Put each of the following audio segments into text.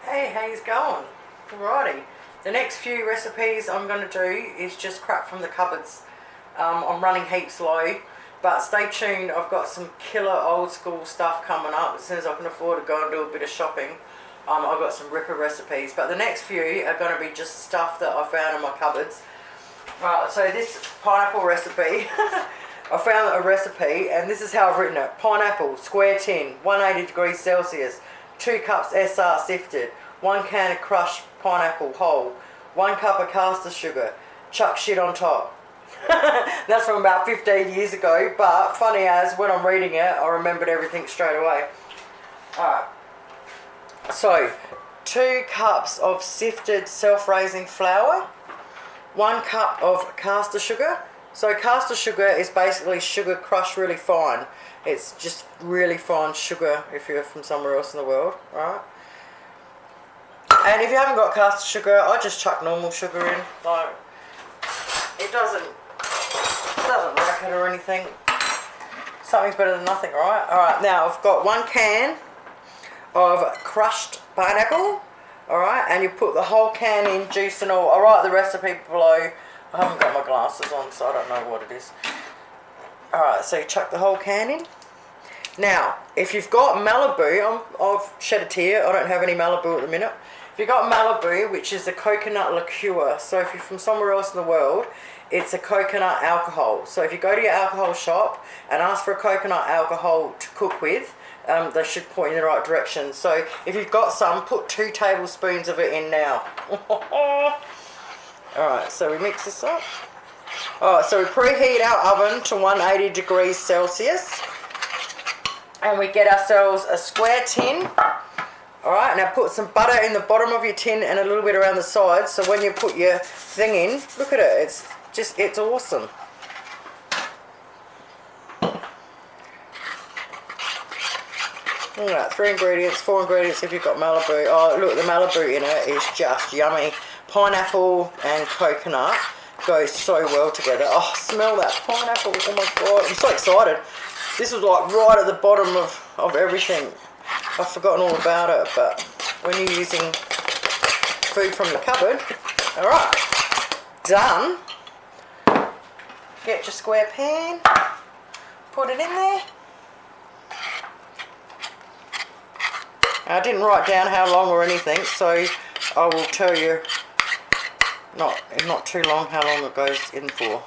Hey, how's going? Alrighty. The next few recipes I'm going to do is just crap from the cupboards. I'm running heaps low, but stay tuned. I've got some killer old school stuff coming up. As soon as I can afford to go and do a bit of shopping, I've got some ripper recipes. But the next few are going to be just stuff that I found in my cupboards. Right, so this pineapple recipe, I found a recipe and this is how I've written it. Pineapple, square tin, 180 degrees Celsius, 2 cups SR sifted, 1 can of crushed pineapple whole, 1 cup of castor sugar, chuck shit on top. That's from about 15 years ago, but funny as when I'm reading it, I remembered everything straight away. Alright, so 2 cups of sifted self-raising flour, 1 cup of castor sugar. So castor sugar is basically sugar crushed really fine. It's just really fine sugar if you're from somewhere else in the world, right? And if you haven't got castor sugar, I just chuck normal sugar in. Like, it doesn't rack it or anything. Something's better than nothing, right? Alright, now I've got 1 can of crushed pineapple. Alright, and you put the whole can in, juice and all. I'll write the recipe below. I haven't got my glasses on, so I don't know what it is. Alright, so you chuck the whole can in. Now, if you've got Malibu, I've shed a tear, I don't have any Malibu at the minute. If you've got Malibu, which is a coconut liqueur, so if you're from somewhere else in the world, it's a coconut alcohol. So if you go to your alcohol shop and ask for a coconut alcohol to cook with, they should point you in the right direction. So if you've got some, put 2 tablespoons of it in now. Alright, so we mix this up. Alright, so we preheat our oven to 180 degrees Celsius. And we get ourselves a square tin. Alright, now put some butter in the bottom of your tin and a little bit around the sides. So when you put your thing in, look at it, it's awesome. Look at that, 3 ingredients, 4 ingredients if you've got Malibu. Oh, look, the Malibu in it is just yummy. Pineapple and coconut go so well together. Oh, smell that pineapple. Oh my god, I'm so excited. This was like right at the bottom of everything. I've forgotten all about it, but when you're using food from the cupboard, alright, done. Get your square pan, put it in there. I didn't write down how long or anything, so I will tell you not too long how long it goes in for.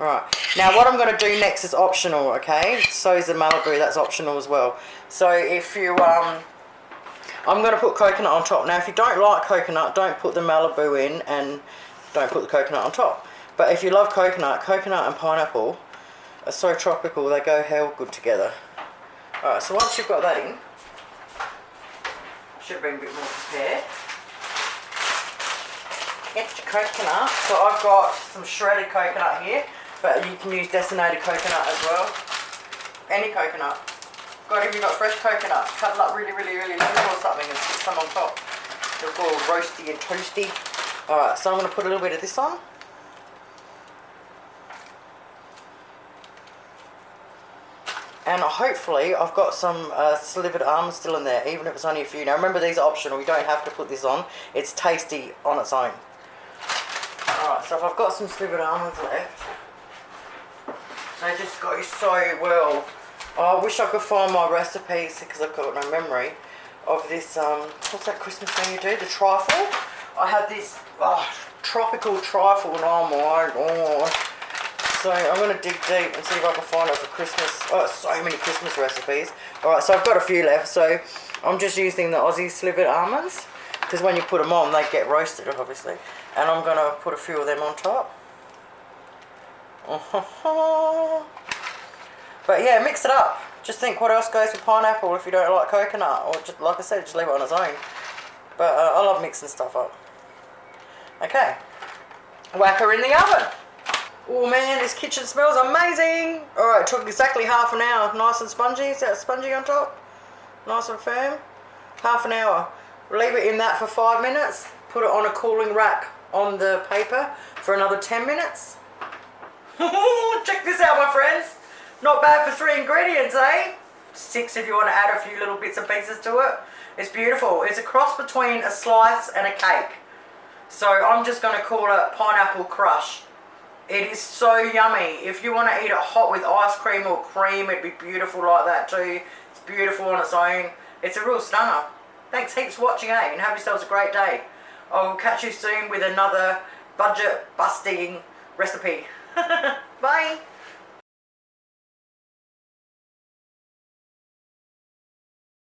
Alright, now what I'm going to do next is optional, okay? So is the Malibu, that's optional as well. So if you, I'm going to put coconut on top. Now if you don't like coconut, don't put the Malibu in and don't put the coconut on top. But if you love coconut and pineapple are so tropical, they go hell good together. Alright, so once you've got that in, should be a bit more prepared. Get your coconut. So I've got some shredded coconut here, but you can use designated coconut as well. Any coconut. If you've got fresh coconut, cut it up really, really, really little or something and put some on top. They'll go all roasty and toasty. Alright, so I'm going to put a little bit of this on. And hopefully I've got some slivered almonds still in there, even if it's only a few. Now remember, these are optional, you don't have to put this on. It's tasty on its own. Alright, so if I've got some slivered almonds left, they just go so well. Oh, I wish I could find my recipes because I've got no memory of this, what's that Christmas thing you do? The trifle? I had this tropical trifle and oh my god. So I'm going to dig deep and see if I can find it for Christmas. Oh, so many Christmas recipes. Alright, so I've got a few left. So I'm just using the Aussie slivered almonds, because when you put them on, they get roasted, obviously. And I'm going to put a few of them on top. But yeah, mix it up. Just think what else goes with pineapple if you don't like coconut. Or just, like I said, just leave it on its own. But I love mixing stuff up. Okay. Whack her in the oven. Oh man, this kitchen smells amazing. Alright, it took exactly half an hour. Nice and spongy. Is that spongy on top? Nice and firm. Half an hour. Leave it in that for 5 minutes. Put it on a cooling rack on the paper for another 10 minutes. Check this out, my friends. Not bad for 3 ingredients, eh? sticks if you want to add a few little bits and pieces to it. It's beautiful. It's a cross between a slice and a cake. So I'm just going to call it pineapple crush. It is so yummy. If you want to eat it hot with ice cream or cream, it'd be beautiful like that too. It's beautiful on its own. It's a real stunner. Thanks heaps for watching, and have yourselves a great day. I'll catch you soon with another budget busting recipe. Bye.